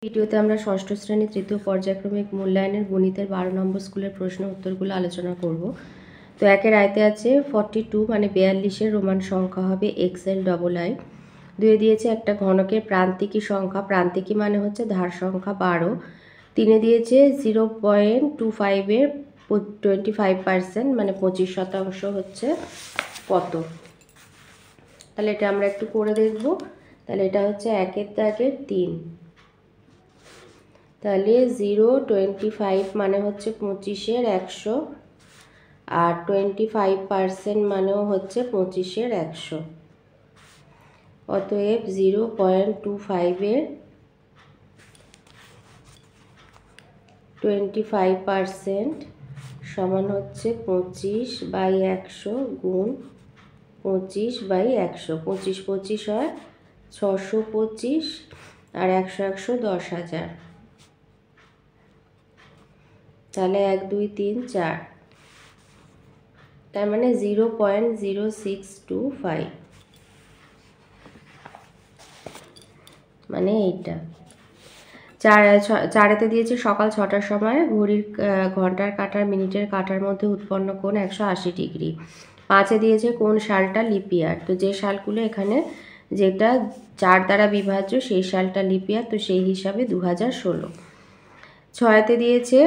ভিডিওতে আমরা ষষ্ঠ শ্রেণী তৃতীয় পর্যায়ক্রমিক মূল্যায়নের গণিতের 12 নম্বর স্কুলের প্রশ্ন উত্তরগুলো আলোচনা করব। তো একের আয়তে আছে 42 মানে 42-এর রোমান সংখ্যা হবে XLII। দুয়ে দিয়েছে একটা ঘনকের প্রান্তিকী সংখ্যা, প্রান্তিকী মানে হচ্ছে ধার সংখ্যা 12। তিনে দিয়েছে 0.25-এর 25% মানে 25% হচ্ছে কত। তাহলে এটা আমরা একটু করে দেখব। তাহলে এটা হচ্ছে একের দাগের 3। তাহলে 0.25 মানে হচ্ছে 25-এর 100 আর 25% মানেও হচ্ছে 25-এর 100। অতএব 0.25-এর 25% সমান হচ্ছে 25/100 গুণ 25/100। 25 25 হয় 625 আর 100 100 10,000। তাহলে 1 2 3 4, তার মানে 0.0625 মানে এইটা। চারেতে দিয়েছে সকাল 6টার সময় ঘড়ির ঘন্টার কাঁটার মিনিটের কাঁটার মধ্যে উৎপন্ন কোণ 180 ডিগ্রি। 5-এ দিয়েছে কোন সালটা লিপ ইয়ার। তো যে সালগুলো এখানে যেটা 4 দ্বারা বিভাজ্য সেই সালটা লিপ ইয়ার, তো সেই হিসাবে 2016। 6-এতে দিয়েছে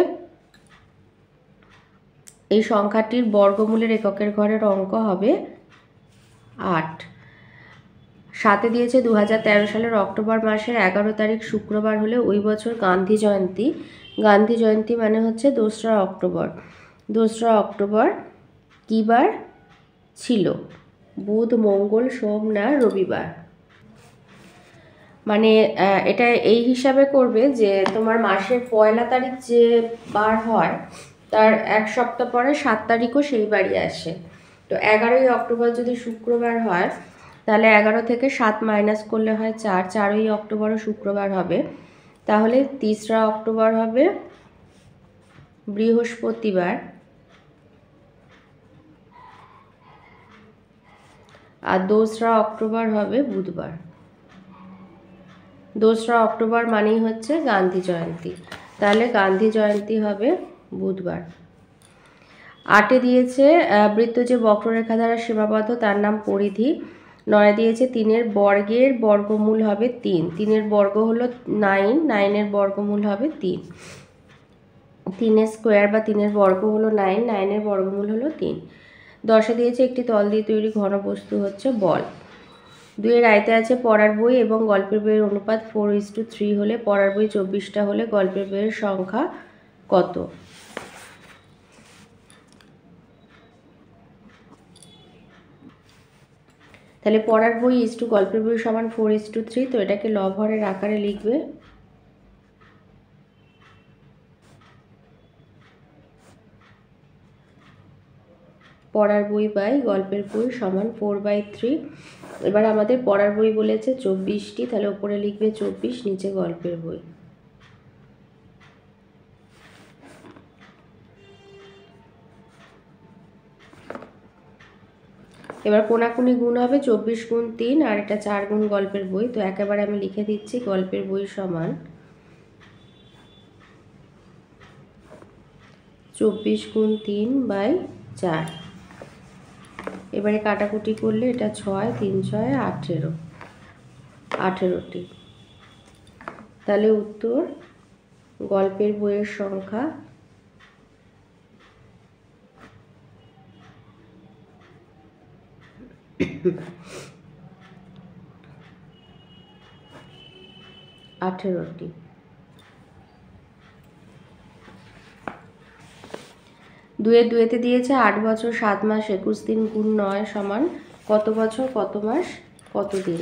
এই সংখ্যাটির বর্গমূলের এককের ঘরের অঙ্ক হবে 8। 7-এ দিয়েছে 2013 সালের অক্টোবর মাসের 11 তারিখ শুক্রবার হলে ওই বছর গান্ধী জয়ন্তী। গান্ধী জয়ন্তী মানে হচ্ছে 2রা অক্টোবর। 2রা অক্টোবর কী বার ছিল? বুধ, মঙ্গল, সোম না রবিবার? মানে এটা এই হিসাবে করবে যে তোমার মাসের 1 তারিখ যে বার হয় তার এক সপ্তাহ পরে 7 তারিখও সেই বারই আসে। তো 11ই অক্টোবর যদি শুক্রবার হয় তাহলে 11 থেকে 7 মাইনাস করলে হয় 4। 4ই অক্টোবরও শুক্রবার হবে, তাহলে 3রা অক্টোবর হবে বৃহস্পতিবার আর 2রা অক্টোবর হবে বুধবার। 2রা অক্টোবর মানেই হচ্ছে গান্ধী জয়ন্তী, তাহলে গান্ধী জয়ন্তী হবে বুধবার। 8-এ দিয়েছে বৃত্ত যে বক্ররেখা দ্বারা সীমাবদ্ধ তার নাম পরিধি। 9-এ দিয়েছে 3-এর বর্গের বর্গমূল হবে 3। 3-এর বর্গ হলো 9, 9-এর বর্গমূল হবে 3। 3-এর স্কোয়ার বা 3-এর বর্গ হলো 9, 9-এর বর্গমূল হলো 3। 10-এ দিয়েছে একটি তল দিয়ে তৈরি ঘনবস্তু হচ্ছে বল। 2-এর আয়তে আছে পড়ার বই এবং গল্পের বইয়ের অনুপাত 4:3 হলে পড়ার বই 24টা হলে গল্পের বইয়ের সংখ্যা কত? তাহলে পড়ার বই গল্পের বই সমান 4:3, তো এটাকে লব হরের আকারে লিখবে। পড়ার বই বাই গল্পের বই সমান 4/3। এবার আমাদের পড়ার বই বলেছে 24টি, তাহলে উপরে লিখবে 24, নিচে গল্পের বই। এবার কোনাকুনি গুণ হবে 24 গুণ 3 আর এটা 4 গুণ গল্পের বই। তো একেবারে আমি লিখে দিচ্ছি গল্পের বই সমান 24 গুণ 3/4। এবারে কাটাকুটি করলে এটা 6, 3 6 18, 18টি। তাহলে উত্তর গল্পের বইয়ের সংখ্যা 18টি। 2-এতে দিয়েছে 8 বছর 7 মাস 21 দিন গুণ 9 সমান কত বছর কত মাস কত দিন?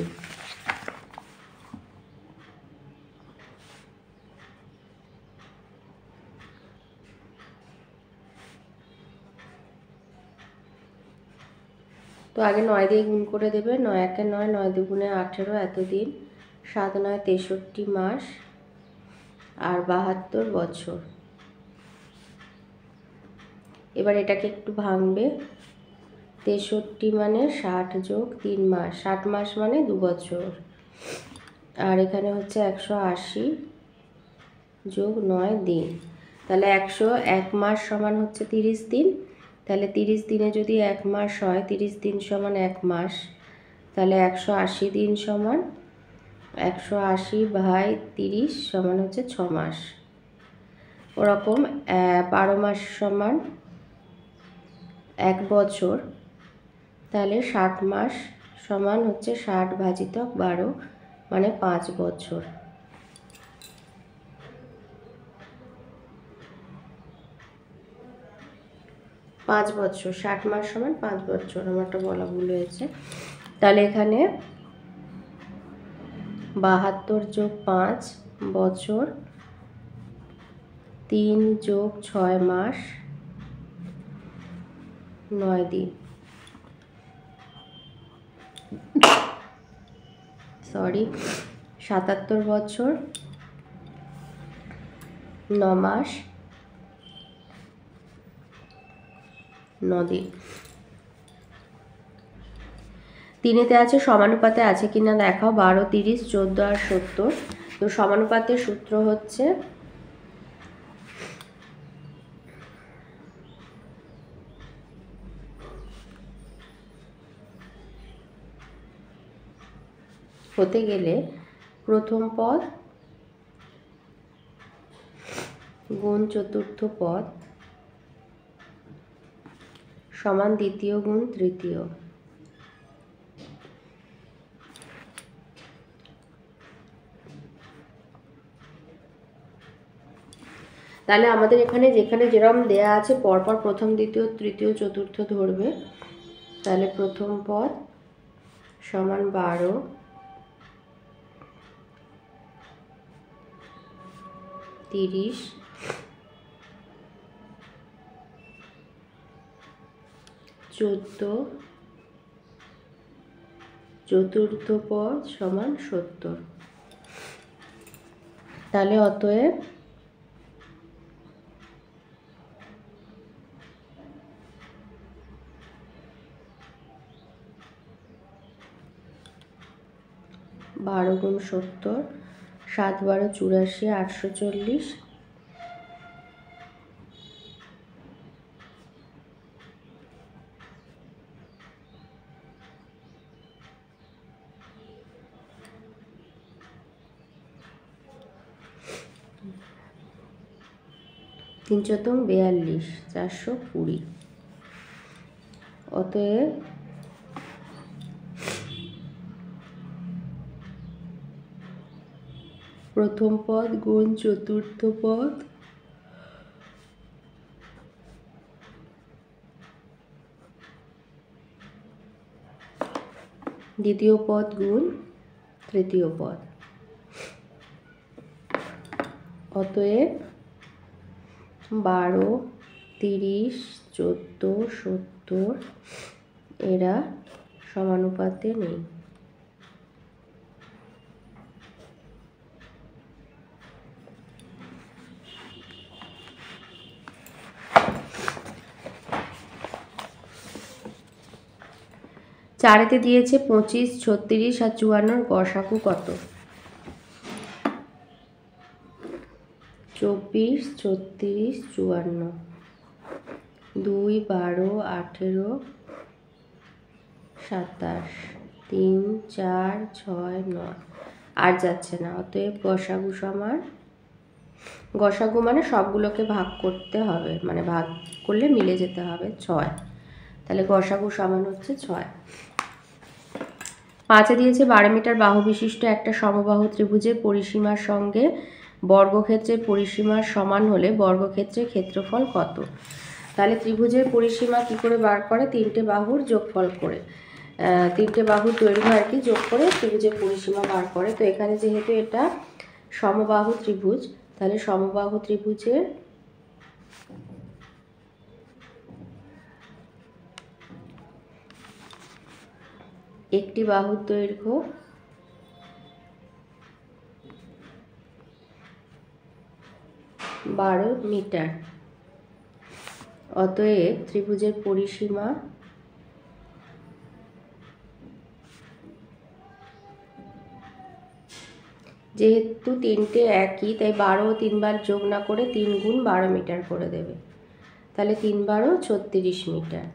তো আগে 9 দিয়ে গুণ করে দেবে। 9 একে 9, 9 দুগুণে 18, এতদিন। 7 9 63 মাস আর 72 বছর। এবার এটাকে একটু ভাঙবে। 63 মানে 60 যোগ 3 মাস, 60 মাস মানে 2 বছর। আর এখানে হচ্ছে 180 যোগ 9 দিন, তাহলে 101 মাস সমান হচ্ছে 30 দিন। তাহলে 30 দিনে যদি 1 মাস হয়, 30 দিন সমান 1 মাস, তাহলে 180 দিন সমান 180/30 সমান হচ্ছে 6 মাস। ওরকম 12 মাস সমান 1 বছর, তাহলে 60 মাস সমান হচ্ছে 60/12 মানে 5 বছর। পাঁচ বছর, 60 মাস সমান 5 বছর, আমারটা বলা ভুল হয়েছে। তাহলে এখানে 72 যোগ 5 বছর, 3 যোগ 6 মাস, 9 দিন, সরি 77 বছর 9 মাস 9 দিন। তিনেতে আছে সমানুপাতে আছে কিনা দেখাও, 12, 30, 14 আর 70। তো সমানুপাতের সূত্র হচ্ছে হতে গেলে প্রথম পদ গুণ চতুর্থ পদ সমান দ্বিতীয় গুণ তৃতীয়। তাহলে আমাদের এখানে যেখানে যেরকম দেয়া আছে পরপর প্রথম দ্বিতীয় তৃতীয় চতুর্থ ধরবে। তাহলে প্রথম পদ সমান 12, 30, 14, চতুর্থ পদ সমান 70। তাহলে অতএব 12 গুণ 70, 7 12 84, 840, তিন চতুং 42, 420। অতএব প্রথম পদ গুণ চতুর্থ পদ দ্বিতীয় পদ গুণ তৃতীয় পদ। অতএব 12, 30, 14, 70 এরা সমানুপাতে নেই। চারেতে দিয়েছে 25, 36 আর 54 গসাগু কত? 24, 36, 54, 2, 12, 18, 27, 3, 4, 6, 9 আর যাচ্ছে না। অতএব গসাগু সমান, গসাগু মানে সবগুলোকে ভাগ করতে হবে, মানে ভাগ করলে মিলে যেতে হবে 6। তাহলে গসাগু সমান হচ্ছে 6। 5-এ দিয়েছে 12 মিটার বাহু বিশিষ্ট একটা সমবাহু ত্রিভুজের পরিসীমার সঙ্গে বর্গক্ষেত্রের পরিসীমার সমান হলে বর্গক্ষেত্রের ক্ষেত্রফল কত? তাহলে ত্রিভুজের পরিসীমা কি করে বার করে? 3টে বাহুর যোগফল করে, 3টে বাহুর দৈর্ঘ্য আর কি যোগ করে ত্রিভুজের পরিসীমা বার করে। তো এখানে যেহেতু এটা সমবাহু ত্রিভুজ, তাহলে সমবাহু ত্রিভুজের একটি বাহুর দৈর্ঘ্য 12 মিটার। অতএব ত্রিভুজের পরিসীমা যেহেতু তিনটে একই তাই 12 তিনবার যোগ না করে 3 গুণ 12 মিটার করে দেবে, তাহলে 3 12 36 মিটার।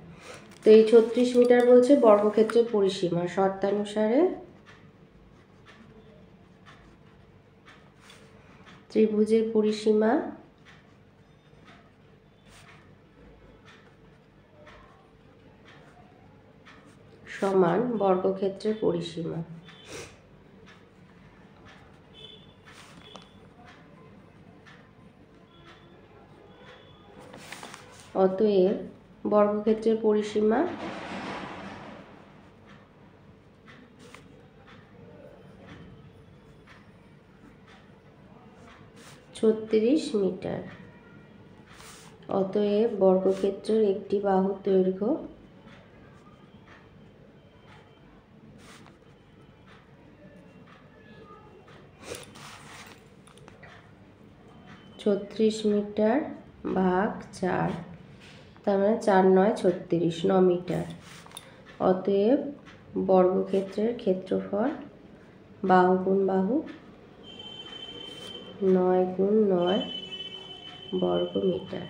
তো এই 36 মিটার বলছে বর্গক্ষেত্রের পরিসীমা, শর্তানুসারে ত্রিভুজের পরিসীমা সমান বর্গক্ষেত্রের পরিসীমা। অতএব বর্গক্ষেত্রের পরিসীমা 36 মিটার। অতএব বর্গক্ষেত্রের একটি বাহুর দৈর্ঘ্য 36 মিটার ভাগ 4, তার মানে 4 9 36, 9 মিটার। অতএব বর্গক্ষেত্রের ক্ষেত্রফল বাহু গুণ বাহু 9 গুণ 9 বর্গ মিটার,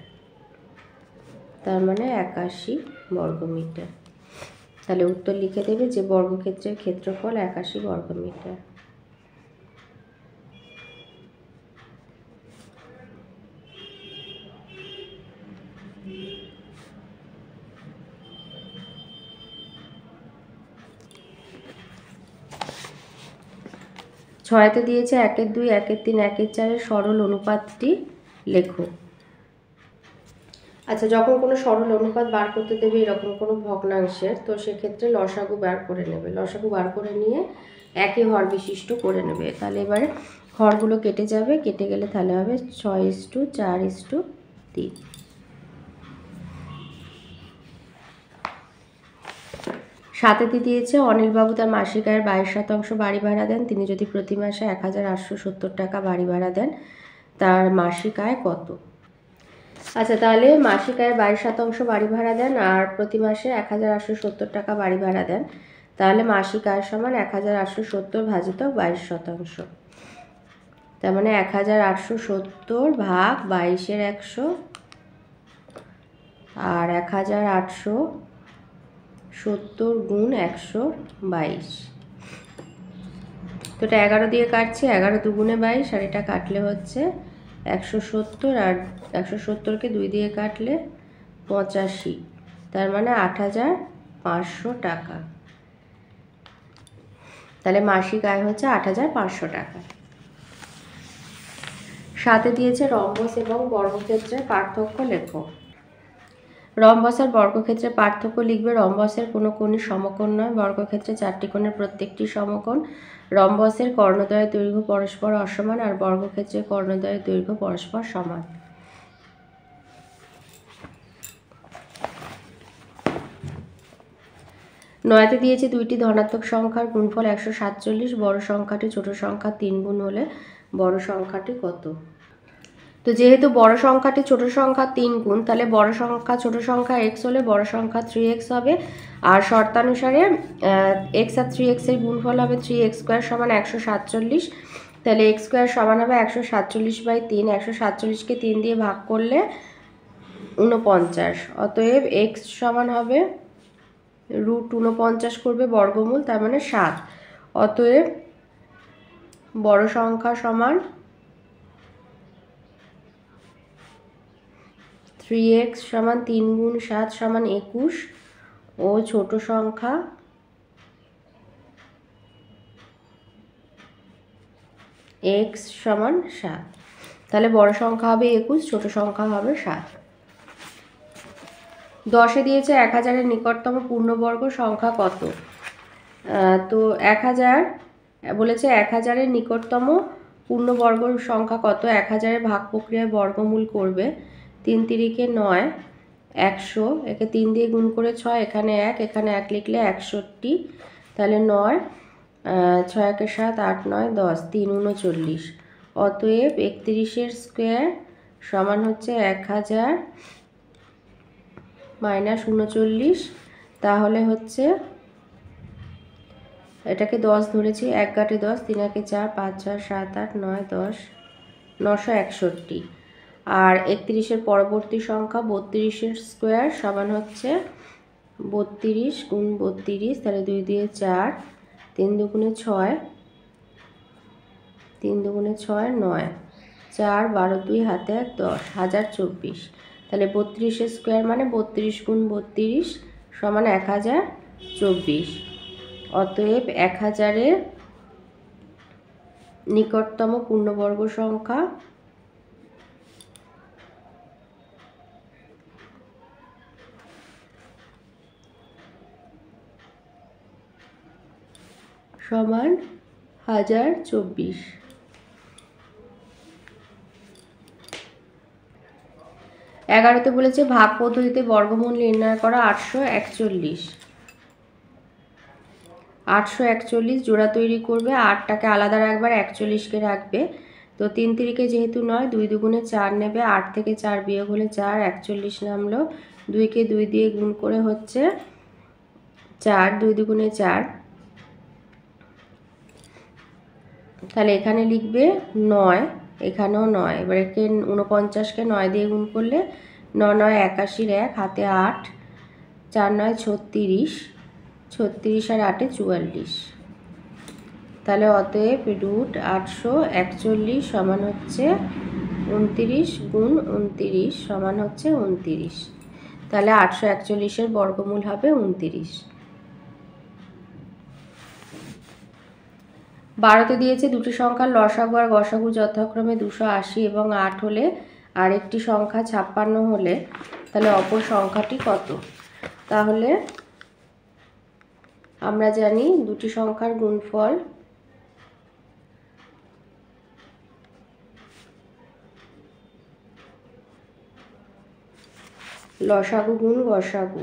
তার মানে 81 বর্গ মিটার। তাহলে উত্তর লিখে দেবে যে বর্গক্ষেত্রের ক্ষেত্রফল 81 বর্গ মিটার। ছয়তে দিয়েছে 1-এর 2, 1-এর 3, 1-এর 4-এর সরল অনুপাতটি লেখো। আচ্ছা, যখন কোনো সরল অনুপাত বার করতে দেবে এরকম কোনো ভগ্নাংশের, তো সেক্ষেত্রে লসাগু বার করে নেবে। লসাগু বার করে নিয়ে একই হর বিশিষ্ট করে নেবে। তাহলে এবারে হরগুলো কেটে যাবে, কেটে গেলে তাহলে হবে 6:4:3। সাথেতে দিয়েছে অনিলবাবু তার মাসিক আয়ের 22% বাড়ি ভাড়া দেন। তিনি যদি প্রতি মাসে 1870 টাকা বাড়ি ভাড়া দেন, তার মাসিক আয় কত? আচ্ছা, তাহলে মাসিক আয়ের 22% বাড়ি ভাড়া দেন আর প্রতি মাসে 1870 টাকা বাড়ি ভাড়া দেন, তাহলে মাসিক আয় সমান 1870 ভাজিত 22%। তার মানে 1870 ভাগ 22-এর 100 আর 1870 গুণ 122। তো এটা 11 দিয়ে কাটছে, 11 দুগুণে 22, আর এটা কাটলে হচ্ছে 170, আর 170কে 2 দিয়ে কাটলে 85, তার মানে 8500 টাকা। তাহলে মাসিক আয় হচ্ছে 8500 টাকা। সাথে দিয়েছে রম্বস এবং বর্গক্ষেত্রের পার্থক্য লেখো। রম্বস আর বর্গক্ষেত্রের পার্থক্য লিখবে। রম্বসের কোনো কোণই সমকোণ নয়, বর্গক্ষেত্রে 4টি কোণের প্রত্যেকটি সমকোণ। রম্বসের কর্ণদ্বয়ের দৈর্ঘ্য পরস্পর অসমান আর বর্গক্ষেত্রের কর্ণদ্বয়ের দৈর্ঘ্য পরস্পর সমান। নয়তে দিয়েছে দুইটি ধনাত্মক সংখ্যার গুণফল 147, বড় সংখ্যাটি ছোট সংখ্যা 3 গুণ হলে বড় সংখ্যাটি কত? তো যেহেতু বড় সংখ্যাটি ছোট সংখ্যা 3 গুণ, তাহলে বড় সংখ্যা ছোট সংখ্যা x হলে বড় সংখ্যা 3x হবে। আর শর্তানুসারে x আর 3x এর গুণফল হবে 3x² সমান 147। তাহলে x² সমান হবে 147/3। 147কে 3 দিয়ে ভাগ করলে 49। অতএব x সমান হবে √49 করবে বর্গমূল, তার মানে 7। অতএব বড় সংখ্যা সমান 3x সমান 3 গুণ 7 সমান 21, ও ছোট সংখ্যা x সমান 7। তাহলে বড় সংখ্যা হবে 21, ছোট সংখ্যা হবে 7। 10-এ দিয়েছে 1000-এর নিকটতম পূর্ণবর্গ সংখ্যা কত? তো 1000 বলেছে 1000-এর নিকটতম পূর্ণবর্গ সংখ্যা কত? 1000-এর ভাগ প্রক্রিয়ায় বর্গমূল করবে। 3 3-কে 9, 100, একে 3 দিয়ে গুণ করে 6, এখানে 1, এখানে 1 লিখলে 61। তাহলে 9, 6 1 7, 8 9 10, 3 39। অতএব 31-এর স্কোয়ার সমান হচ্ছে 1000 - 39, তাহলে হচ্ছে এটাকে 10 ধরেছি, 1 গাঁটে 10, 3 একে 4, 5 6 7 8 9 10, 961। আর 31-এর পরবর্তী সংখ্যা 32-এর স্কোয়ার সমান হচ্ছে 32 গুণ 32, তাহলে 2 দিয়ে 4, 3 দুগুণে 6, 3 দুগুণে 6 9, 4 12 2 হাতে 1 10, 1024। তাহলে 32-এর স্কোয়ার মানে 32 গুণ 32 সমান 1024। অতএব 1000-এর নিকটতম পূর্ণবর্গ সংখ্যা সমান 1024। 11তে বলেছে ভাগ পদ্ধতিতে বর্গমূল নির্ণয় করা। 841 জোড়া তৈরি করবে, 8টাকে আলাদা রাখবে, 41কে রাখবে। তো 3 তিরিকে যেহেতু 9, 2 দুগুণে 4 নেবে, 8 থেকে 4 বিয়োগ হলে 4, 41 নামলো। 2কে 2 দিয়ে গুণ করে হচ্ছে 4, 2 দুগুণে 4, তাহলে এখানে লিখবে 9, এখানেও 9। এবার একে 49কে 9 দিয়ে গুণ করলে 9 9 81, 1 হাতে 8, 4 9 36, 36 আর 8 44। তাহলে অতএব রুট 841 সমান হচ্ছে 29 গুণ 29 সমান হচ্ছে 29। তাহলে 841-এর বর্গমূল হবে 29। 12তে দিয়েছে দুটি সংখ্যার লসাগু আর গসাগু যথাক্রমে 280 এবং 8 হলে আরেকটি সংখ্যা 56 হলে তাহলে অপর সংখ্যাটি কত? তাহলে আমরা জানি দুটি সংখ্যার গুণফল লসাগু গুণ গসাগু।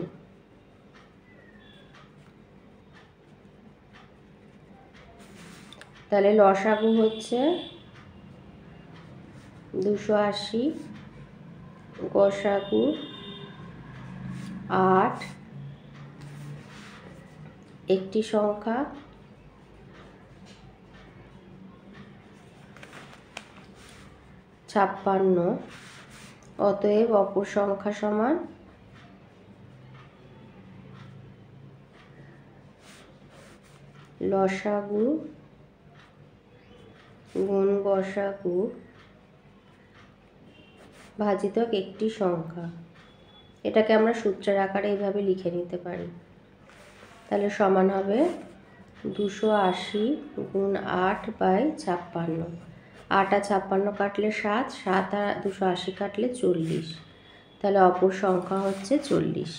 তাহলে লসাগু হচ্ছে 280, গসাগু 8, একটি সংখ্যা 56। অতএব অপর সংখ্যা সমান লসাগু গুণ গসাগু ভাজিতক একটি সংখ্যা। এটাকে আমরা সূত্রের আকারে এইভাবে লিখে নিতে পারি। তাহলে সমান হবে 280 গুণ 8 বাই 56। 8 আর 56 কাটলে 7, 7 আর 280 কাটলে 40। তাহলে অপর সংখ্যা হচ্ছে 40।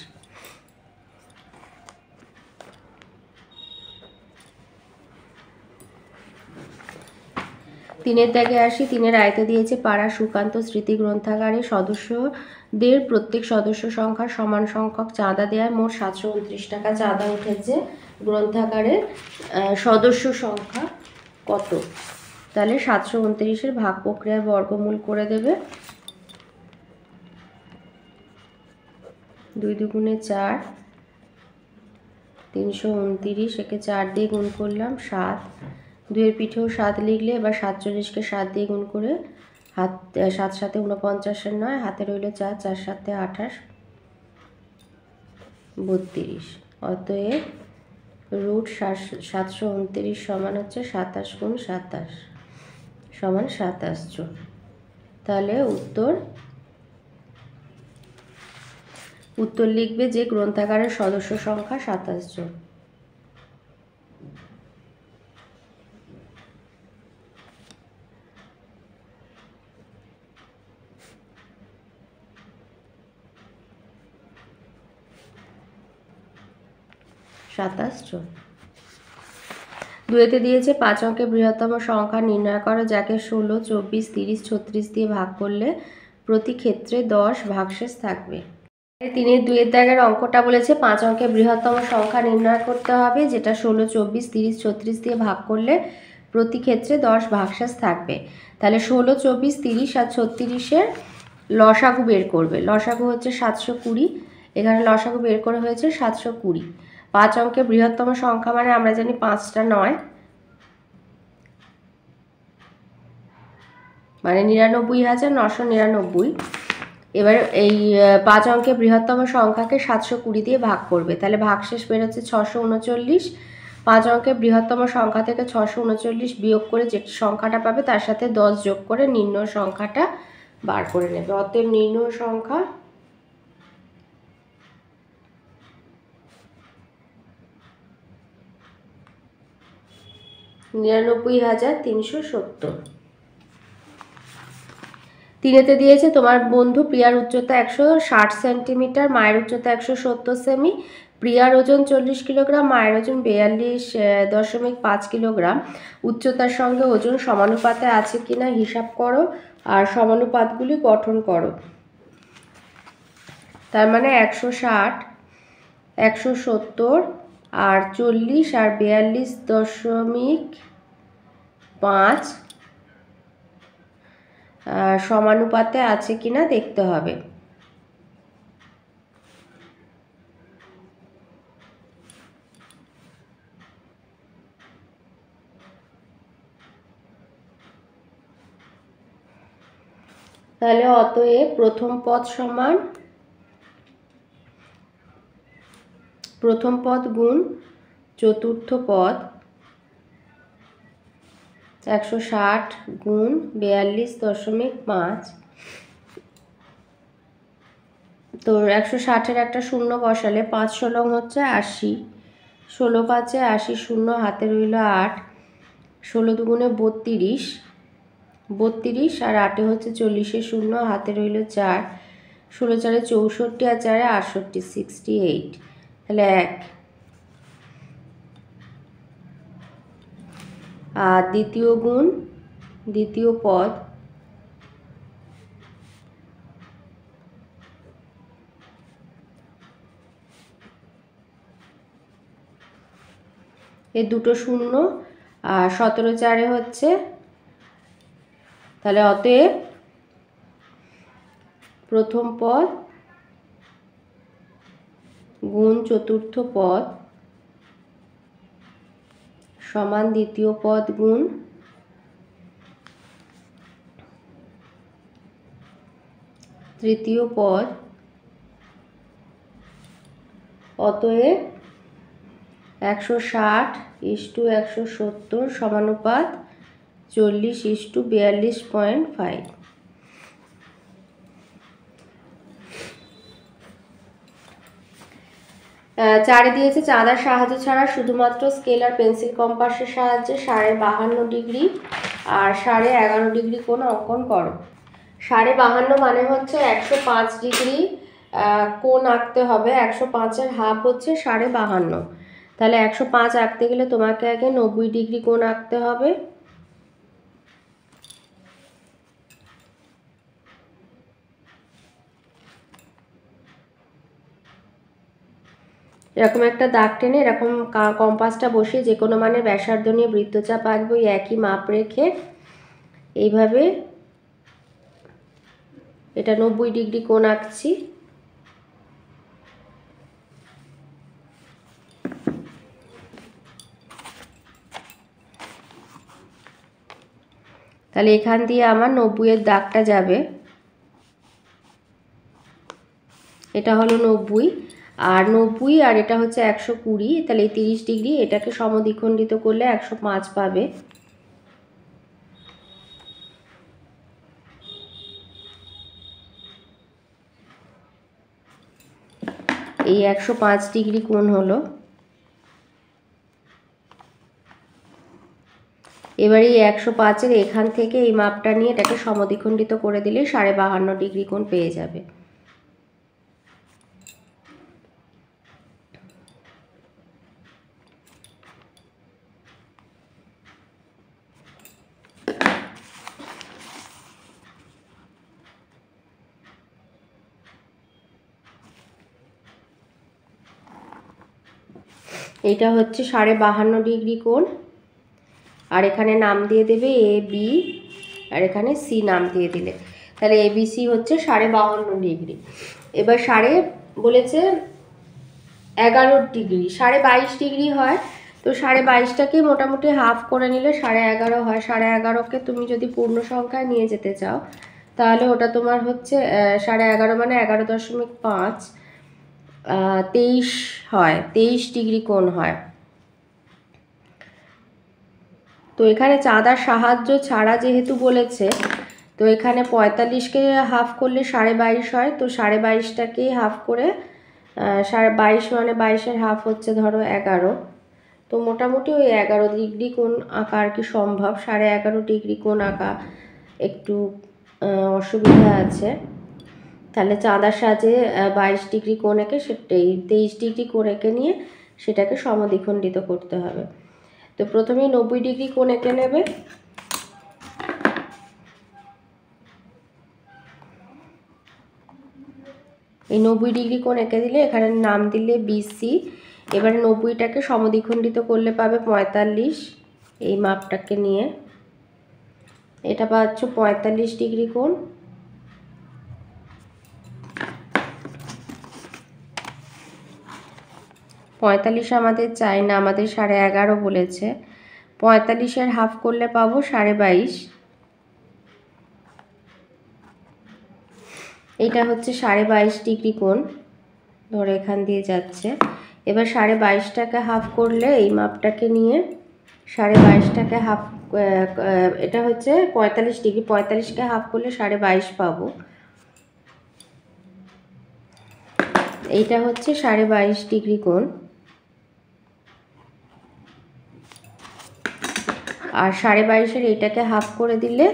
তিনের দাগে আসি। তিনের আয়তে দিয়েছে পাড়া সুকান্ত স্মৃতি গ্রন্থাগারের সদস্যদের প্রত্যেক সদস্য সংখ্যার সমান সংখ্যক চাঁদা দেওয়ায় মোট 729 টাকা চাঁদা উঠেছে। গ্রন্থাগারের সদস্য সংখ্যা কত? তাহলে 729-এর ভাগ প্রক্রিয়ার বর্গমূল করে দেবে। 2 দুগুণে 4, 329, একে 4 দিয়ে গুণ করলাম 7, 2-এর পিঠেও 7 লিখলে এবার 47-কে 7 দিয়ে গুণ করে 7 7 49-এর 9, হাতে রইল 4, 4 7 28, 32। অতএব রুট 729 সমান হচ্ছে 27 গুণ 27 সমান 27 জন। তাহলে উত্তর লিখবে যে গ্রন্থাগারের সদস্য সংখ্যা 27 জন। দুয়েতে দিয়েছে 5 অঙ্কের বৃহত্তম সংখ্যা নির্ণয় করো যাকে 16, 24, 30, 36 দিয়ে ভাগ করলে প্রতি ক্ষেত্রে 10 ভাগশেষ থাকবে। তিনের 2-এর দাগের অঙ্কটা বলেছে 5 অঙ্কের বৃহত্তম সংখ্যা নির্ণয় করতে হবে যেটা 16, 24, 30, 36 দিয়ে ভাগ করলে প্রতি ক্ষেত্রে 10 ভাগশেষ থাকবে। তাহলে 16, 24, 30 আর 36-এর লসাগু বের করবে। লসাগু হচ্ছে 720, এখানে লসাগু বের করে হয়েছে 720। 5 অঙ্কের বৃহত্তম সংখ্যা মানে আমরা জানি 5টা নয়, মানে 99,999। এবার এই 5 অঙ্কের বৃহত্তম সংখ্যাকে 720 দিয়ে ভাগ করবে, তাহলে ভাগশেষ বেরোচ্ছে 639। 5 অঙ্কের বৃহত্তম সংখ্যা থেকে 639 বিয়োগ করে যে সংখ্যাটা পাবে তার সাথে 10 যোগ করে নির্ণয় সংখ্যাটা বার করে নেবে। অতএব নির্ণয় সংখ্যা 99,370। 3-তে দিয়েছে তোমার বন্ধু প্রিয়ার উচ্চতা 160 সেন্টিমিটার, মায়ের উচ্চতা 170 সেমি, প্রিয়ার ওজন 40 কিলোগ্রাম, মায়ের ওজন 42.5 কিলোগ্রাম। উচ্চতার সঙ্গে ওজন সমানুপাতে আছে কিনা হিসাব করো আর সমানুপাতগুলি গঠন করো। তার মানে 160, 170 আর 40 আর 42.5 সমানুপাতে আছে কিনা দেখতে হবে। তাহলে অতএব প্রথম পদ সমান প্রথম পদ গুণ চতুর্থ পদ 160 গুণ 42.5। তো 160-এর একটা শূন্য বসালে 5 ষোলং হচ্ছে 80, 16 5-এ 80, শূন্য হাতে রইল 8, 16 দুগুণে 32, 32 আর 8-এ হচ্ছে 40, শূন্য হাতে রইল 4, 16 4-এ 64 আর 4-এ 68, 68। তাহলে 1। আর দ্বিতীয় গুণ দ্বিতীয় পদ এই দুটো শূন্য আর 17 4-এ হচ্ছে, তাহলে অতএব প্রথম পদ গুণ চতুর্থ পদ সমান দ্বিতীয় পদ গুণ তৃতীয় পদ। অতএব 160:170 সমানুপাত 40:42.5। 4-এ দিয়েছে চাঁদার সাহায্য ছাড়া শুধুমাত্র স্কেল আর পেন্সিল কম্পাসের সাহায্যে 52.5 ডিগ্রি আর 11.5 ডিগ্রি কোণ অঙ্কন করো। 52.5 মানে হচ্ছে 105 ডিগ্রি কোণ আঁকতে হবে। 105-এর হাফ হচ্ছে 52.5, তাহলে 105 আঁকতে গেলে তোমাকে আগে 90 ডিগ্রি কোণ আঁকতে হবে। এরকম একটা দাগ টেনে এরকম কম্পাসটা বসিয়ে যে কোনো মানে ব্যাসার্ধ নিয়ে বৃত্তচাপ আঁকবো, একই মাপ রেখে এইভাবে এটা 90 ডিগ্রি কোণ আঁকছি। তাহলে এখান দিয়ে আমার 90-এর দাগটা যাবে, এটা হলো 90 আর 90 আর এটা হচ্ছে 120, তাহলে এই 30 ডিগ্রি এটাকে সমদ্বিখণ্ডিত করলে 105 পাবে। এই 105 ডিগ্রি কোণ হলো। এবারে এই 105-এর এখান থেকে এই মাপটা নিয়ে এটাকে সমদ্বিখণ্ডিত করে দিলে 52.5 ডিগ্রি কোণ পেয়ে যাবে। এটা হচ্ছে 52.5 ডিগ্রি কোণ, আর এখানে নাম দিয়ে দেবে এ বি আর এখানে সি নাম দিয়ে দিলে, তাহলে এবিসি হচ্ছে 52.5 ডিগ্রি। এবার বলেছে 11 ডিগ্রি, 22.5 ডিগ্রি হয়। তো 22.5টাকে মোটামুটি হাফ করে নিলে 11.5 হয়। 11.5কে তুমি যদি পূর্ণ সংখ্যায় নিয়ে যেতে চাও তাহলে ওটা তোমার হচ্ছে 11.5 মানে 11.5, 23 হয়, 23 ডিগ্রি কোণ হয়। তো এখানে চাঁদার সাহায্য ছাড়া যেহেতু বলেছে, তো এখানে 45কে হাফ করলে 22.5 হয়। তো 22.5টাকেই হাফ করে 22 মানে 22-এর হাফ হচ্ছে ধরো 11। তো মোটামুটি ওই 11 ডিগ্রি কোণ আঁকা আর কি সম্ভব। 11.5 ডিগ্রি কোণ আঁকা একটু অসুবিধা আছে। তাহলে চাঁদার সাহায্যে 22 ডিগ্রি কোণ এঁকে সেটাই 23 ডিগ্রি কোণ এঁকে নিয়ে সেটাকে সমদ্বিখণ্ডিত করতে হবে। তো প্রথমেই 90 ডিগ্রি কোণ এঁকে নেবে। এই 90 ডিগ্রি কোণ এঁকে দিলে এখানে নাম দিলে বিসি। এবারে 90টাকে সমদ্বিখণ্ডিত করলে পাবে 45, এই মাপটাকে নিয়ে এটা পাচ্ছ 45 ডিগ্রি কোণ। পঁয়তাল্লিশ আমাদের চাই না, আমাদের 11.5 বলেছে। 45-এর হাফ করলে পাবো 22.5। এটা হচ্ছে 22.5 ডিগ্রি কোণ, ধরো এখান দিয়ে যাচ্ছে। এবার 22.5টাকে হাফ করলে এই মাপটাকে নিয়ে 22.5টাকে হাফ, এটা হচ্ছে 45 ডিগ্রি, 45কে হাফ করলে 22.5 পাবো। এইটা হচ্ছে 22.5 ডিগ্রি কোণ। আর 22.5-এর এইটাকে হাফ করে দিলে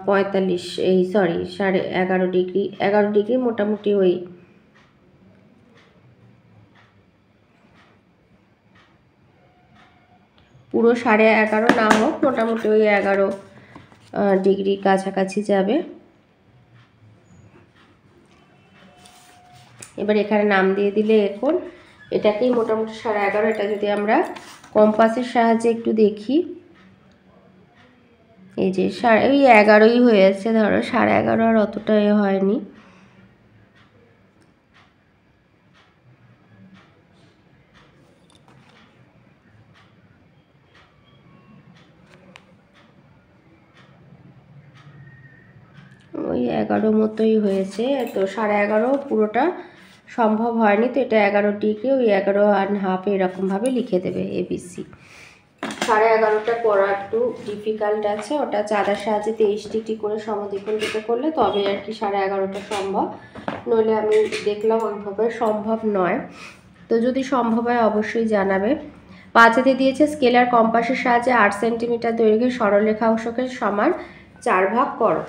45, এই সরি 11.5 ডিগ্রি, 11 ডিগ্রি মোটামুটি ওই পুরো 11.5 না হোক, মোটামুটি ওই 11 ডিগ্রি কাছাকাছি যাবে। এবার এখানে নাম দিয়ে দিলে এখন এটাকেই মোটামুটি 11.5। এটা যদি আমরা কম্পাসের সাহায্যে একটু দেখি, এই যে ওই 11ই হয়েছে, ধরো 11.5 আর অতটা হয়নি। ওই 11 মতোই হয়েছে। তো 11.5 পুরোটা সম্ভব হয়নি, তো এটা 11 ডিগ্রি, ওই 11.5 এরকমভাবে লিখে দেবে এবিসি। 11.5টা করা একটু ডিফিকাল্ট আছে, ওটা চাঁদার সাহায্যে 23 ডিগ্রি করে সমদ্বিখণ্ডিত করলে তবে আর কি 11.5টা সম্ভব, নইলে আমি দেখলাম ওইভাবে সম্ভব নয়। তো যদি সম্ভব হয় অবশ্যই জানাবে। 5-এতে দিয়েছে স্কেলার কম্পাসের সাহায্যে 8 সেন্টিমিটার দৈর্ঘ্যের সরলরেখা অংশকে সমান 4 ভাগ করো।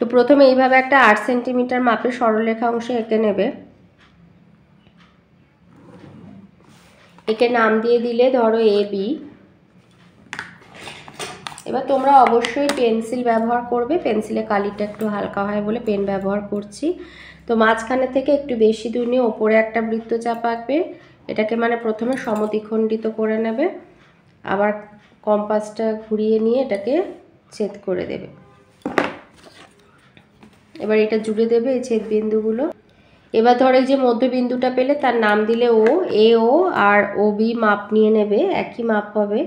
তো প্রথমে এইভাবে একটা 8 সেন্টিমিটার মাপের সরলরেখা অংশ এঁকে নেবে। একে নাম দিয়ে দিলে ধরো এ বি। এবার তোমরা অবশ্যই পেন্সিল ব্যবহার করবে, পেন্সিলে কালিটা একটু হালকা হয় বলে পেন ব্যবহার করছি। তো মাঝখানে থেকে একটু বেশি দূর নিয়ে ওপরে একটা বৃত্তচাপ আঁকবে। এটাকে মানে প্রথমে সমদ্বিখণ্ডিত করে নেবে, আবার কম্পাসটা ঘুরিয়ে নিয়ে এটাকে ছেদ করে দেবে। এবার এটা জুড়ে দেবে এই ছেদ বিন্দুগুলো। এবার ধরো এই যে মধ্যবিন্দুটা পেলে তার নাম দিলে ও, এ ও আর ও বি মাপ নিয়ে নেবে, একই মাপ হবে।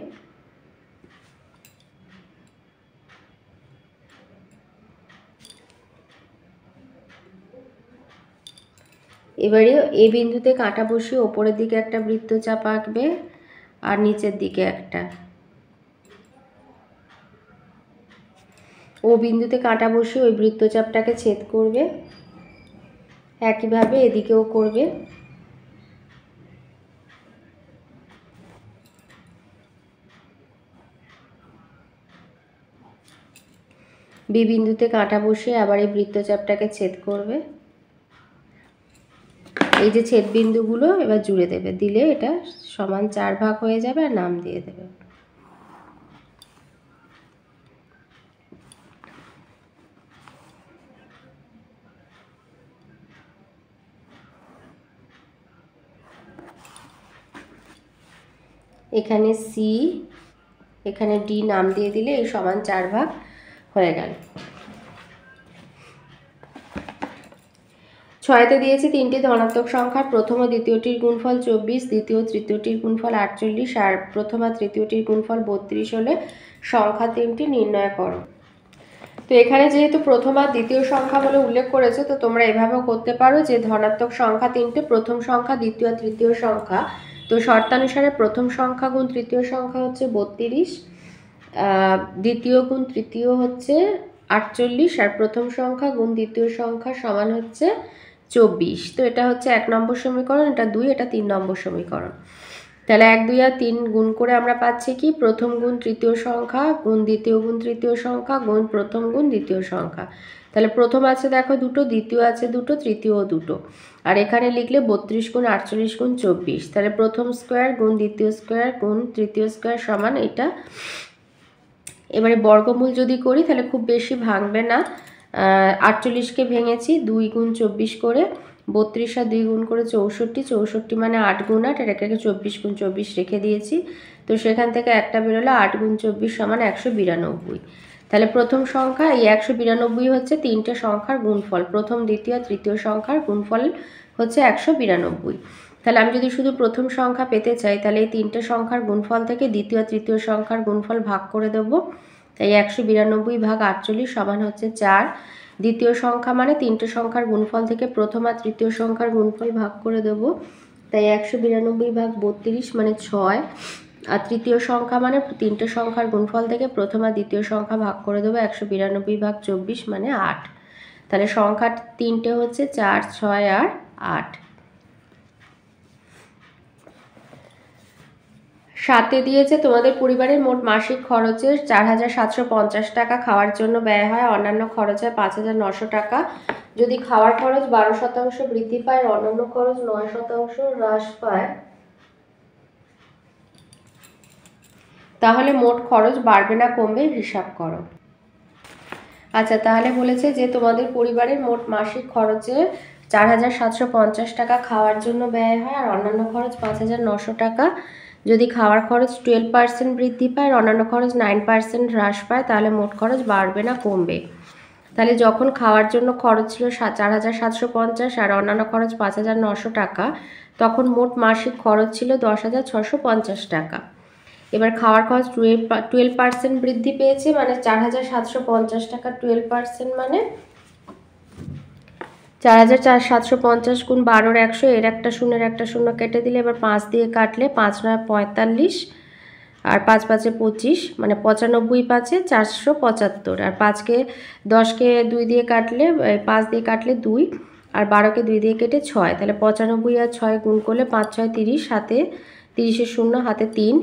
এবারে এ বিন্দুতে কাঁটা বসিয়ে ওপরের দিকে একটা বৃত্তচাপ আঁকবে আর নিচের দিকে একটা। ও বিন্দুতে কাঁটা বসিয়ে ওই বৃত্তচাপটাকে ছেদ করবে, একইভাবে এদিকেও করবে। বি বিন্দুতে কাঁটা বসিয়ে আবার এই বৃত্তচাপটাকে ছেদ করবে। এই যে ছেদ বিন্দুগুলো এবার জুড়ে দেবে, দিলে এটা সমান 4 ভাগ হয়ে যাবে আর নাম দিয়ে দেবে। এখানে সি, এখানে ডি নাম দিয়ে দিলে এই সমান 4 ভাগ হয়ে গেল। ছয়তে দিয়েছি তিনটি ধনাত্মক সংখ্যার প্রথম ও দ্বিতীয়টির গুণফল 24, দ্বিতীয় ও তৃতীয়টির গুণফল 48 আর প্রথম আর তৃতীয়টির গুণফল 32 হলে সংখ্যা তিনটি নির্ণয় করো। তো এখানে যেহেতু প্রথম আর দ্বিতীয় সংখ্যা বলে উল্লেখ করেছে, তো তোমরা এভাবেও করতে পারো যে ধনাত্মক সংখ্যা তিনটে, প্রথম সংখ্যা দ্বিতীয় আর তৃতীয় সংখ্যা। তো শর্তানুসারে প্রথম সংখ্যা গুণ তৃতীয় সংখ্যা হচ্ছে 32, দ্বিতীয় গুণ তৃতীয় হচ্ছে 48 আর প্রথম সংখ্যা গুণ দ্বিতীয় সংখ্যা সমান হচ্ছে 24। তো এটা হচ্ছে 1 নম্বর সমীকরণ, এটা 2, এটা 3 নম্বর সমীকরণ। তাহলে 1, 2 আর 3 গুণ করে আমরা পাচ্ছি কি প্রথম গুণ তৃতীয় সংখ্যা গুণ দ্বিতীয় গুণ তৃতীয় সংখ্যা গুণ প্রথম গুণ দ্বিতীয় সংখ্যা। তাহলে প্রথম আছে দেখো দুটো, দ্বিতীয় আছে দুটো, তৃতীয় দুটো। আর এখানে লিখলে 32 গুণ 48 গুণ 24। তাহলে প্রথম স্কোয়ার গুণ দ্বিতীয় স্কোয়ার গুণ তৃতীয় স্কোয়ার সমান এটা। এবারে বর্গমূল যদি করি তাহলে খুব বেশি ভাঙবে না। 48কে ভেঙেছি 2 গুণ 24 করে, 32 আর 2 গুণ করে 64, 64 মানে 8 গুণ 8, এটাকে 24 গুণ 24 রেখে দিয়েছি। তো সেখান থেকে একটা বেরোলো 8 গুণ 24 সমান 192। তাহলে প্রথম সংখ্যা এই 192 হচ্ছে তিনটে সংখ্যার গুণফল, প্রথম দ্বিতীয় তৃতীয় সংখ্যার গুণফল হচ্ছে 192। তাহলে আমি যদি শুধু প্রথম সংখ্যা পেতে চাই তাহলে এই তিনটে সংখ্যার গুণফল থেকে দ্বিতীয় তৃতীয় সংখ্যার গুণফল ভাগ করে দেবো। তাই 192 ভাগ 48 সমান হচ্ছে 4। দ্বিতীয় সংখ্যা মানে তিনটে সংখ্যার গুণফল থেকে প্রথম আর তৃতীয় সংখ্যার গুণফল ভাগ করে দেবো। তাই 192 ভাগ 32 মানে 6। আর তৃতীয় সংখ্যা মানে তিনটে সংখ্যার গুণফল থেকে প্রথম আর দ্বিতীয় সংখ্যা ভাগ করে দেবো, 192 ভাগ 24 মানে 8। তাহলে সংখ্যা তিনটে হচ্ছে 4, 6 আর 8। 7-এ দিয়েছে তোমাদের পরিবারের মোট মাসিক খরচের 4750 টাকা খাওয়ার জন্য ব্যয় হয়, অন্যান্য খরচ হয় 5900 টাকা। যদি খাওয়ার খরচ 12% বৃদ্ধি পায়, অন্যান্য খরচ 9% হ্রাস পায়, তাহলে মোট খরচ বাড়বে না কমবে হিসাব করো। আচ্ছা, তাহলে বলেছে যে তোমাদের পরিবারের মোট মাসিক খরচে 4750 টাকা খাওয়ার জন্য ব্যয় হয় আর অন্যান্য খরচ 5900 টাকা। যদি খাওয়ার খরচ 12% বৃদ্ধি পায়, অন্যান্য খরচ 9% হ্রাস পায়, তাহলে মোট খরচ বাড়বে না কমবে। তাহলে যখন খাওয়ার জন্য খরচ ছিল 4750 আর অন্যান্য খরচ 5900 টাকা, তখন মোট মাসিক খরচ ছিল 10650 টাকা। এবার খাওয়ার খরচ 12% বৃদ্ধি পেয়েছে, মানে 4750 টাকা 12% মানে 4750 গুণ 12 100, এর একটা শূন্যের একটা শূন্য কেটে দিলে এবার 5 দিয়ে কাটলে 5 9 45 আর 5 5 25 মানে 95 5 475। আর 5কে 10কে 2 দিয়ে কাটলে 5 দিয়ে কাটলে 2 আর 12কে 2 দিয়ে কেটে 6। তাহলে 95 আর 6 গুণ করলে 5 6 30, হাতে 30-এর শূন্য হাতে 3,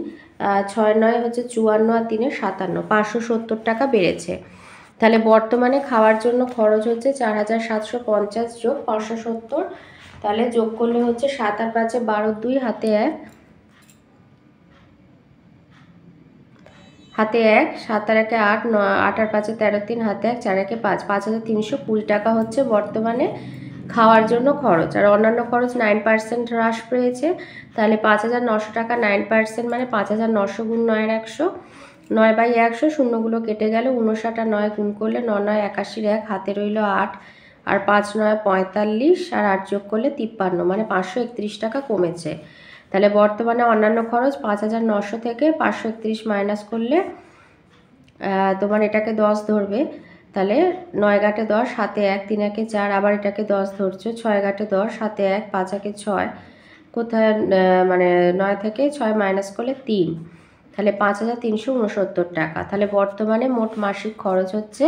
6 9 হচ্ছে 54 আর 3 57, 570 টাকা বেড়েছে। তাহলে বর্তমানে খাওয়ার জন্য খরচ হচ্ছে 4750 যোগ 570। তাহলে যোগ করলে হচ্ছে 7 আর 5 12, 2 হাতে 1 হাতে 1, 7 আর 1 8, 8 আর 5 13, 3 হাতে 1, 4 1 5, 5320 টাকা হচ্ছে বর্তমানে খাওয়ার জন্য খরচ। আর অন্যান্য খরচ 9% হ্রাস পেয়েছে, তাহলে 5900 টাকা 9% মানে 5900 গুণ 9 100, 9/100, শূন্যগুলো কেটে গেল, 59 আর 9 গুণ করলে 9 9 81, 1 হাতে রইল 8 আর 5 9 45 আর 8 যোগ করলে 53, মানে 531 টাকা কমেছে। তাহলে বর্তমানে অন্যান্য খরচ 5900 থেকে 531 মাইনাস করলে তোমার এটাকে 10 ধরবে। তাহলে 9 গাটে 10, হাতে 1, 3 1 4, আবার এটাকে 10 ধরছো, 6 গাটে 10, হাতে 1, 5 1 6, কোথায় মানে 9 থেকে 6 মাইনাস করলে 3, তাহলে 5369 টাকা। তাহলে বর্তমানে মোট মাসিক খরচ হচ্ছে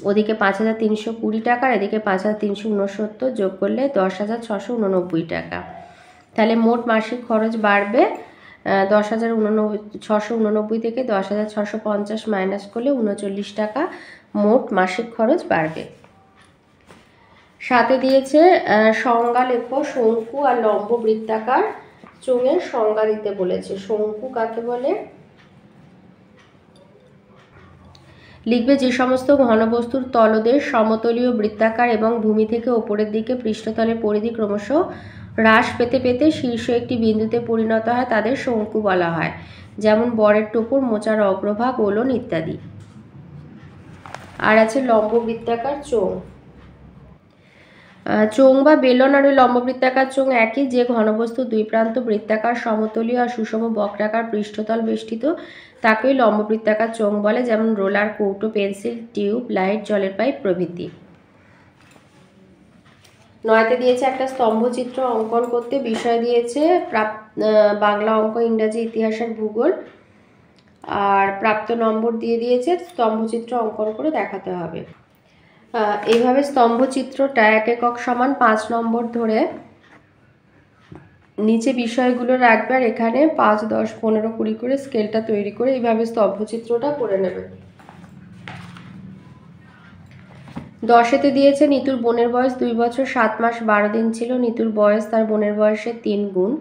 ওদিকে 5320 টাকা, এদিকে 5369, যোগ করলে 10689 টাকা। তাহলে মোট মাসিক খরচ বাড়বে 10689 থেকে 10650 মাইনাস করলে 39 টাকা মোট মাসিক খরচ বাড়বে। 7-এ দিয়েছে সংজ্ঞা লেখো শঙ্কু আর লম্ব বৃত্তাকার চোঙের সংজ্ঞা দিতে বলেছে। শঙ্কু কাকে বলে? লিখবে যে সমস্ত ঘনবস্তুর তলদেশ সমতলীয় বৃত্তাকার এবং ভূমি থেকে ওপরের দিকে পৃষ্ঠতলের পরিধি ক্রমশ হ্রাস পেতে পেতে শীর্ষ একটি বিন্দুতে পরিণত হয়, তাদের শঙ্কু বলা হয়। যেমন বরের টোপর, মোচার অগ্রভাগ, ওলন ইত্যাদি। আর আছে লম্ব বৃত্তাকার চোঙ। চোঙ বা বেলন আর ওই লম্ব বৃত্তাকার চোঙ একই, যে ঘনবস্তু দুই প্রান্ত বৃত্তাকার সমতলীয় আর সুষম বক্রাকার পৃষ্ঠতল বেষ্টিত তাকেই লম্ব বৃত্তাকার চোঙ বলে, যেমন রোলার, কৌটো, পেন্সিল, টিউব, লাইট, জলের পাইপ প্রভৃতি। 9তে দিয়েছে একটা স্তম্ভচিত্র অঙ্কন করতে, বিষয় দিয়েছে বাংলা, অঙ্ক, ইংরাজি, ইতিহাস আর ভূগোল, আর প্রাপ্ত নম্বর দিয়ে দিয়েছে স্তম্ভচিত্র অঙ্কন করে দেখাতে হবে। এইভাবে স্তম্ভচিত্রটা 1 একক সমান 5 নম্বর ধরে নিচে বিষয়গুলো রাখবে, আর এখানে 5, 10, 15, 20 করে স্কেলটা তৈরি করে এইভাবে স্তম্ভচিত্রটা করে নেবে। 10এতে দিয়েছে নিতুর বোনের বয়স 2 বছর 7 মাস 12 দিন ছিল। নিতুর বয়স তার বোনের বয়সের 3 গুণ।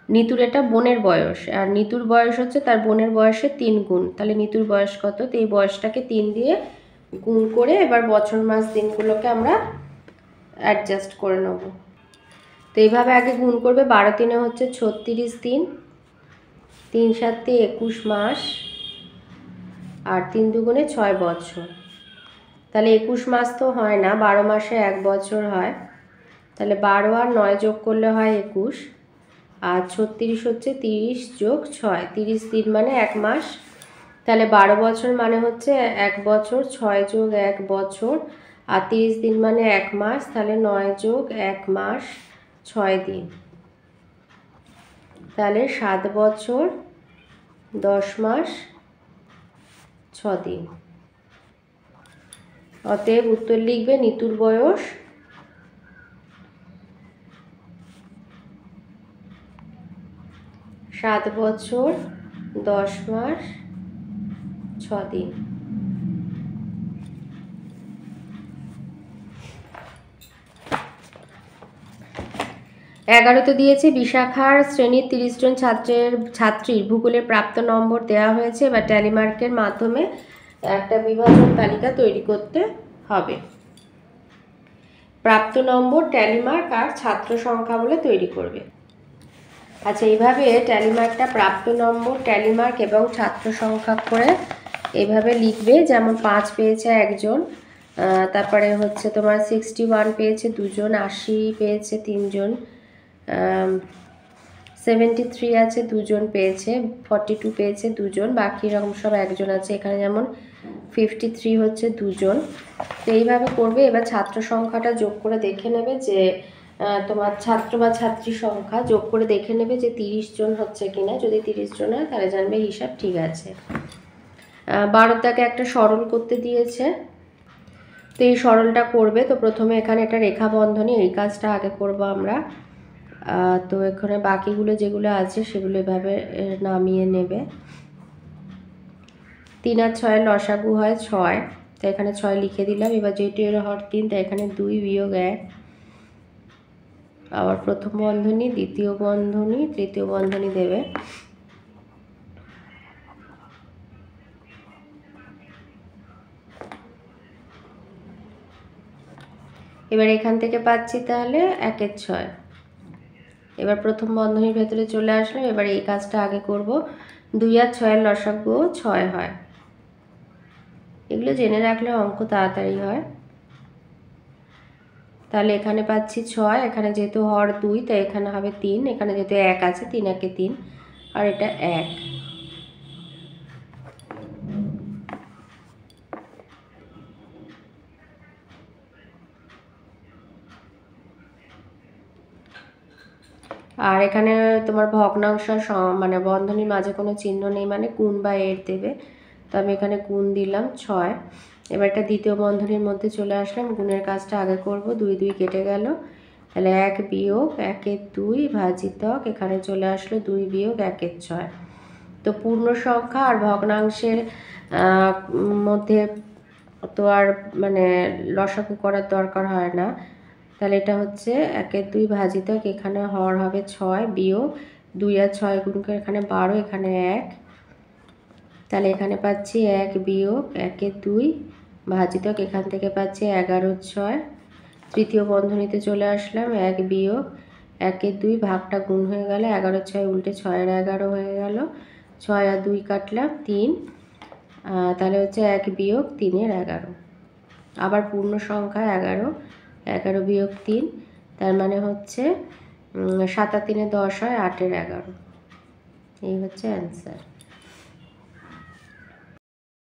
নিতুর এটা বোনের বয়স, আর নিতুর বয়স হচ্ছে তার বোনের বয়সের 3 গুণ। তাহলে নিতুর বয়স কত? তো এই বয়সটাকে 3 দিয়ে গুণ করে এবার বছর মাস দিনগুলোকে আমরা অ্যাডজাস্ট করে নেব। তো এইভাবে আগে গুণ করবে। 12 দিনে হচ্ছে 36 দিন, 3 7 21 মাস, আর 3 দুগুণে 6 বছর। তাহলে 21 মাস তো হয় না, 12 মাসে 1 বছর হয়। তাহলে 12 আর 9 যোগ করলে হয় 21, আর 36 হচ্ছে 30 যোগ 6, 30 দিন মানে 1 মাস। তাহলে 12 বছর মানে হচ্ছে 1 বছর, 6 যোগ 1 বছর, আর 30 দিন মানে 1 মাস। তাহলে 9 যোগ 1 মাস 6 দিন, তাহলে 7 বছর 10 মাস 6 দিন। অতএব উত্তর লিখবে নিতুর বয়স 7 বছর 10 মাস 6 দিন। 11তে দিয়েছে বিশাখার শ্রেণীর 30 জন ছাত্রীর ভূগোলের প্রাপ্ত নম্বর দেওয়া হয়েছে। এবার ট্যালিমার্কের মাধ্যমে একটা বিভাজন তালিকা তৈরি করতে হবে। প্রাপ্ত নম্বর, ট্যালিমার্ক আর ছাত্র সংখ্যা বলে তৈরি করবে। আচ্ছা, এইভাবে ট্যালিমার্কটা প্রাপ্ত নম্বর, ট্যালিমার্ক এবং ছাত্র সংখ্যা করে এইভাবে লিখবে। যেমন 5 পেয়েছে একজন, তারপরে হচ্ছে তোমার 61 পেয়েছে দুজন, 80 পেয়েছে 3 জন, 73 আছে 2 জন পেয়েছে, 42 পেয়েছে 2 জন, বাকি রকম সব একজন আছে। এখানে যেমন 53 হচ্ছে 2 জন। তো এইভাবে করবে। এবার ছাত্র সংখ্যাটা যোগ করে দেখে নেবে যে তোমার ছাত্র বা ছাত্রী সংখ্যা যোগ করে দেখে নেবে যে 30 জন হচ্ছে কিনা। যদি 30 জন হয় তাহলে জানবে হিসাব ঠিক আছে। 12টাকে একটা সরল করতে দিয়েছে, তো এই সরলটা করবে। তো প্রথমে এখানে একটা রেখা বন্ধনী, এই কাজটা আগে করব আমরা। তো এখানে বাকিগুলো যেগুলো আছে সেগুলো এভাবে নামিয়ে নেবে। 3 আর 6 লসাগু হয় 6, তো এখানে 6 লিখে দিলাম। এবার যেহেতু এর হর 3, তাই এখানে 2 বিয়োগ 1, আবার প্রথম বন্ধনী, দ্বিতীয় বন্ধনী, তৃতীয় বন্ধনী দেবে। এবার এখান থেকে পাচ্ছি তাহলে 1 এর 6। এবার প্রথম বন্ধনীর ভেতরে চলে আসলাম। এবার এই কাজটা আগে করব। 2 আর 6 লসাগু 6 হয়। এগুলো জেনে রাখলে অঙ্ক তাড়াতাড়ি হয়। তাহলে এখানে পাচ্ছি 6, এখানে যেহেতু হর 2 তাই এখানে হবে 3, এখানে যেহেতু 1 আছে 3 একে 3, আর এটা 1। আর এখানে তোমার ভগ্নাংশ মানে বন্ধনীর মাঝে কোনো চিহ্ন নেই, মানে গুণ বা এর দেবে। তো আমি এখানে গুণ দিলাম 6। এবার এটা দ্বিতীয় বন্ধনীর মধ্যে চলে আসলাম, গুণের কাজটা আগে করব। 2 2 কেটে গেল, তাহলে 1 বিয়োগ 1 এর 2 ভাজিতক এখানে চলে আসলো 2 বিয়োগ 1 এর 6। তো পূর্ণ সংখ্যা আর ভগ্নাংশের মধ্যে তো আর মানে লসাগু করার দরকার হয় না। তাহলে এটা হচ্ছে 1 এর 2 ভাজিতক এখানে হর হবে 6 বিয়োগ 2 আর 6 গুণ করে এখানে 12, এখানে 1। তাহলে এখানে পাচ্ছি 1 বিয়োগ 1 এর 2 ভাজিতক এখান থেকে পাচ্ছি 11 এর 6। তৃতীয় বন্ধনীতে চলে আসলাম, 1 বিয়োগ 1 এর 2 ভাগটা গুণ হয়ে গেল, 11 এর 6 উল্টে 6 এর 11 হয়ে গেল। 6 আর 2 কাটলাম 3, তাহলে হচ্ছে 1 বিয়োগ 3 এর 11। আবার পূর্ণ সংখ্যা 11, 11 বিয়োগ 3, তার মানে হচ্ছে 7 আর 3 10 হয়, 8 এর 11। এই হচ্ছে অ্যান্সার।